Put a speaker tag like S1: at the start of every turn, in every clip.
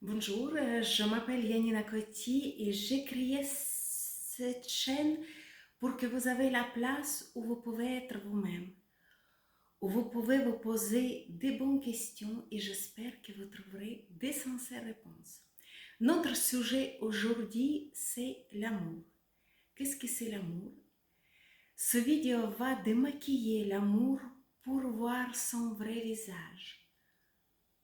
S1: Bonjour, je m'appelle Yanina Coty et j'ai créé cette chaîne pour que vous avez la place où vous pouvez être vous-même, où vous pouvez vous poser des bonnes questions et j'espère que vous trouverez des sincères réponses. Notre sujet aujourd'hui, c'est l'amour. Qu'est-ce que c'est l'amour? Ce vidéo va démaquiller l'amour pour voir son vrai visage.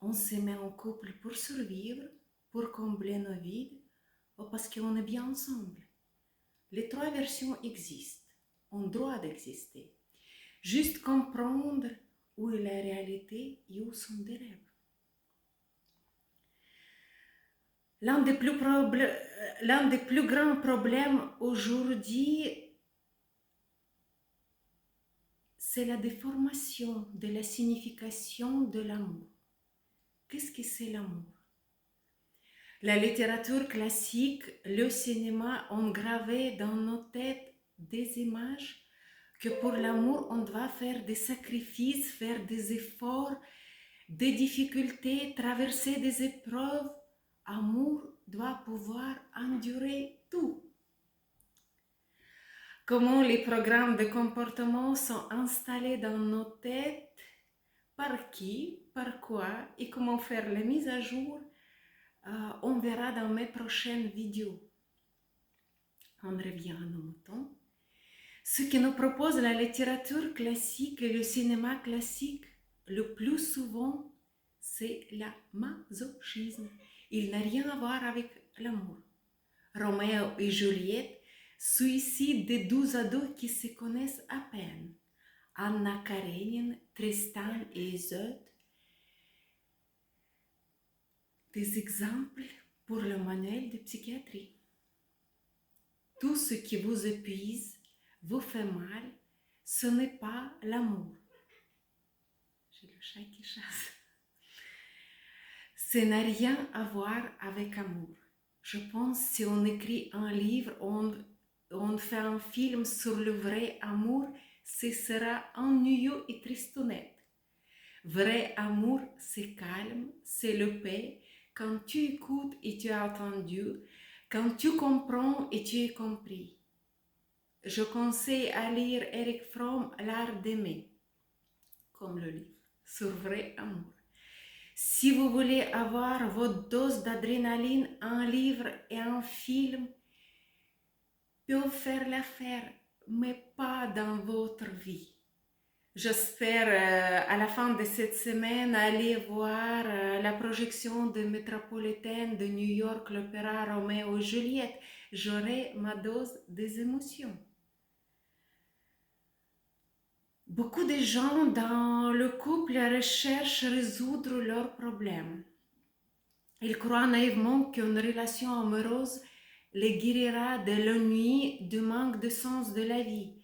S1: On se met en couple pour survivre, pour combler nos vides, ou parce qu'on est bien ensemble. Les trois versions existent, ont droit d'exister. Juste comprendre où est la réalité et où sont des rêves. L'un des plus grands problèmes aujourd'hui, c'est la déformation de la signification de l'amour. Qu'est-ce que c'est l'amour? La littérature classique, le cinéma ont gravé dans nos têtes des images que pour l'amour, on doit faire des sacrifices, faire des efforts, des difficultés, traverser des épreuves. Amour doit pouvoir endurer tout. Comment les programmes de comportement sont installés dans nos têtes, par qui, par quoi et comment faire la mise à jour, on verra dans mes prochaines vidéos. On revient à nos moutons. Ce que nous propose la littérature classique et le cinéma classique, le plus souvent, c'est la masochisme. Il n'a rien à voir avec l'amour. Roméo et Juliette, suicide de 12 ados qui se connaissent à peine. Anna Karenine, Tristan et Isolde, des exemples pour le manuel de psychiatrie. Tout ce qui vous épuise, vous fait mal, ce n'est pas l'amour. J'ai le chat qui chasse. Ça n'a rien à voir avec amour. Je pense que si on écrit un livre, on fait un film sur le vrai amour, ce sera ennuyeux et tristounette. Vrai amour, c'est calme, c'est le paix. Quand tu écoutes et tu as entendu, quand tu comprends et tu es compris. Je conseille à lire Eric Fromm, L'art d'aimer, comme le livre, sur vrai amour. Si vous voulez avoir votre dose d'adrénaline, un livre et un film peuvent faire l'affaire, mais pas dans votre vie. J'espère à la fin de cette semaine aller voir la projection de Métropolitaine de New York, l'opéra Roméo et Juliette. J'aurai ma dose des émotions. Beaucoup de gens dans le couple recherchent à résoudre leurs problèmes. Ils croient naïvement qu'une relation amoureuse les guérira de l'ennui, du manque de sens de la vie.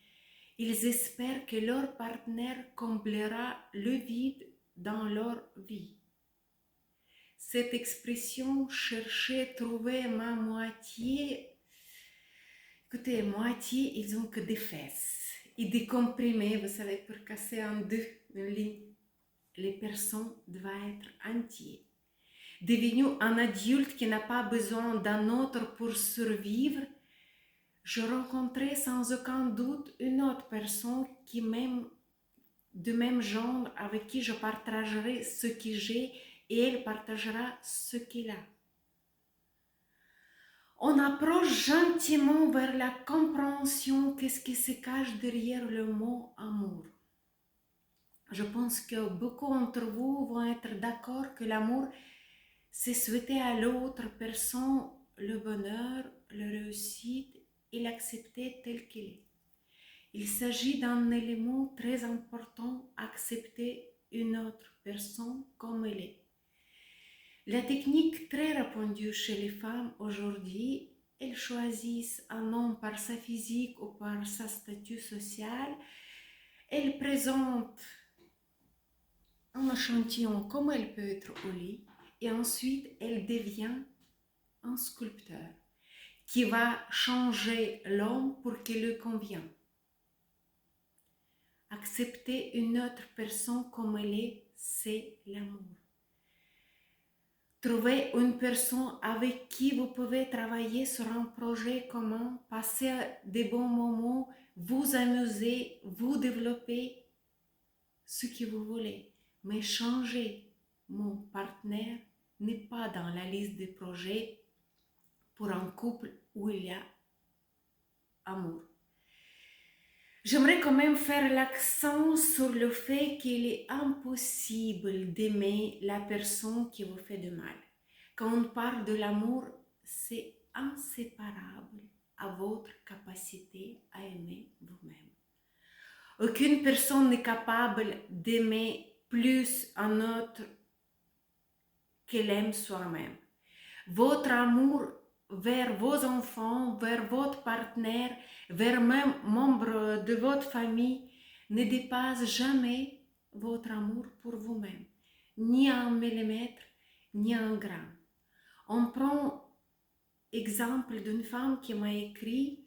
S1: Ils espèrent que leur partenaire comblera le vide dans leur vie. Cette expression chercher, trouver ma moitié, écoutez, moitié, ils ont que des fesses et des comprimés, vous savez, pour casser en deux une ligne. Les personnes doivent être entières. Devenu un adulte qui n'a pas besoin d'un autre pour survivre, je rencontrais sans aucun doute une autre personne qui m'aime du même genre avec qui je partagerai ce que j'ai et elle partagera ce qu'elle a. On approche gentiment vers la compréhension qu'est-ce qui se cache derrière le mot amour. Je pense que beaucoup d'entre vous vont être d'accord que l'amour, c'est souhaiter à l'autre personne le bonheur, la réussite et l'accepter tel qu'il est. Il s'agit d'un élément très important, accepter une autre personne comme elle est. La technique très répandue chez les femmes aujourd'hui, elles choisissent un homme par sa physique ou par sa statut social. Elles présentent un échantillon comme elle peut être au lit et ensuite elle devient un sculpteur qui va changer l'homme pour qu'il lui convienne. Accepter une autre personne comme elle est, c'est l'amour. Trouvez une personne avec qui vous pouvez travailler sur un projet commun, passer des bons moments, vous amuser, vous développer ce que vous voulez. Mais changer mon partenaire n'est pas dans la liste des projets pour un couple où il y a amour. J'aimerais quand même faire l'accent sur le fait qu'il est impossible d'aimer la personne qui vous fait du mal. Quand on parle de l'amour, c'est inséparable à votre capacité à aimer vous-même. Aucune personne n'est capable d'aimer plus un autre qu'elle aime soi-même. Votre amour vers vos enfants, vers votre partenaire, vers même membre de votre famille ne dépasse jamais votre amour pour vous-même, ni un millimètre, ni un gramme. On prend exemple d'une femme qui m'a écrit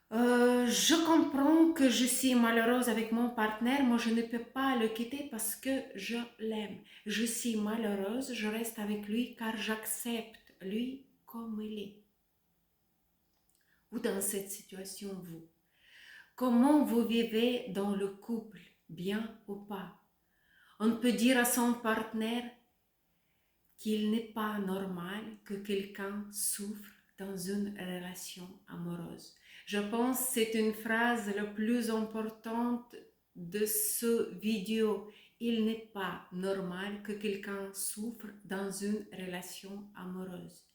S1: je comprends que je suis malheureuse avec mon partenaire, moi je ne peux pas le quitter parce que je l'aime. Je suis malheureuse, je reste avec lui car j'accepte lui comme il est. Ou dans cette situation, vous, comment vous vivez dans le couple, bien ou pas? On peut dire à son partenaire qu'il n'est pas normal que quelqu'un souffre dans une relation amoureuse. Je pense que c'est une phrase la plus importante de ce vidéo. Il n'est pas normal que quelqu'un souffre dans une relation amoureuse.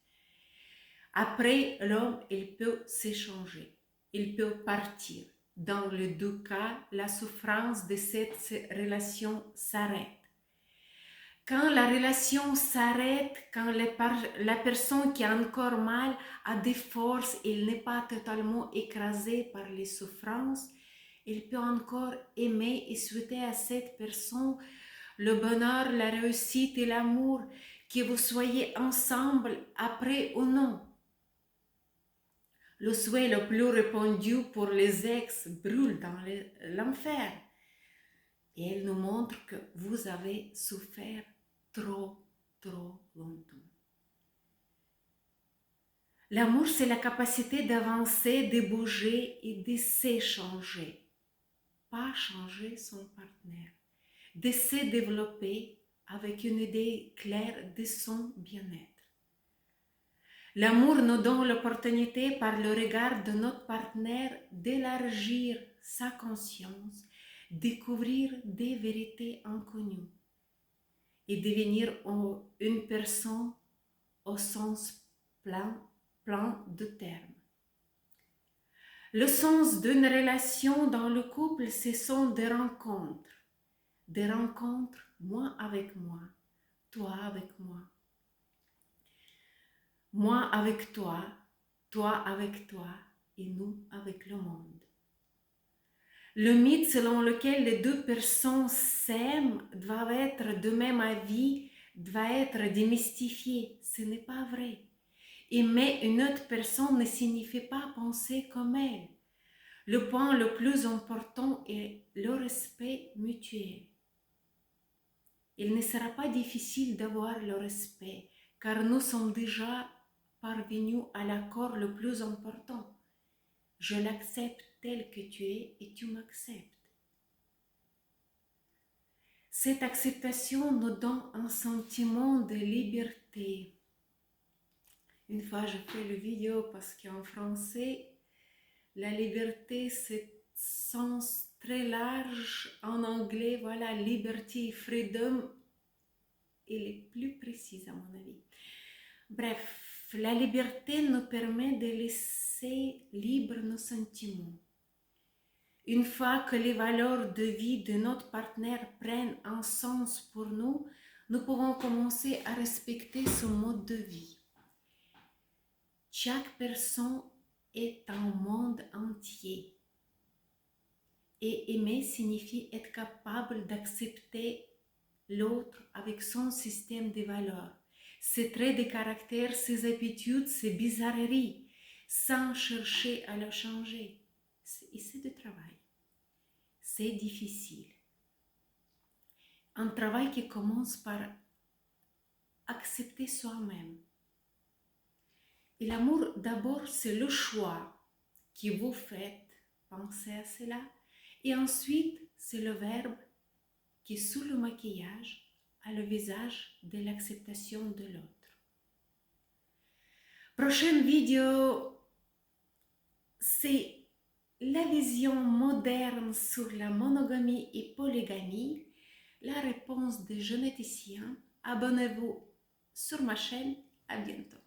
S1: Après, l'homme, il peut s'échanger, il peut partir. Dans les deux cas, la souffrance de cette relation s'arrête. Quand la relation s'arrête, quand la personne qui a encore mal a des forces, il n'est pas totalement écrasé par les souffrances, il peut encore aimer et souhaiter à cette personne le bonheur, la réussite et l'amour, que vous soyez ensemble après ou non. Le souhait le plus répandu pour les ex brûle dans l'enfer. Et elle nous montre que vous avez souffert trop longtemps. L'amour, c'est la capacité d'avancer, de bouger et de s'échanger. Pas changer son partenaire. De se développer avec une idée claire de son bien-être. L'amour nous donne l'opportunité par le regard de notre partenaire d'élargir sa conscience, découvrir des vérités inconnues et devenir une personne au sens plein de terme. Le sens d'une relation dans le couple, ce sont des rencontres, moi avec moi, toi avec moi avec toi avec toi et nous avec le monde. Le mythe selon lequel les deux personnes s'aiment doivent être de même avis doit être démystifié. Ce n'est pas vrai. Aimer une autre personne ne signifie pas penser comme elle. Le point le plus important est le respect mutuel. Il ne sera pas difficile d'avoir le respect, car nous sommes déjà parvenus à l'accord le plus important. Je l'accepte tel que tu es et tu m'acceptes. Cette acceptation nous donne un sentiment de liberté. Une fois, je fais le vidéo parce qu'en français, la liberté, c'est sens très large. En anglais, voilà, liberty, freedom, il est plus précis à mon avis. Bref, la liberté nous permet de laisser libre nos sentiments. Une fois que les valeurs de vie de notre partenaire prennent un sens pour nous, nous pouvons commencer à respecter son mode de vie. Chaque personne est un monde entier. Et aimer signifie être capable d'accepter l'autre avec son système de valeurs, ses traits de caractère, ses habitudes, ses bizarreries, sans chercher à le changer. Et c'est du travail. C'est difficile. Un travail qui commence par accepter soi-même. Et l'amour, d'abord, c'est le choix que vous faites, pensez à cela. Et ensuite, c'est le verbe qui, sous le maquillage, a le visage de l'acceptation de l'autre. Prochaine vidéo, c'est la vision moderne sur la monogamie et polygamie, la réponse des généticiens. Abonnez-vous sur ma chaîne. À bientôt.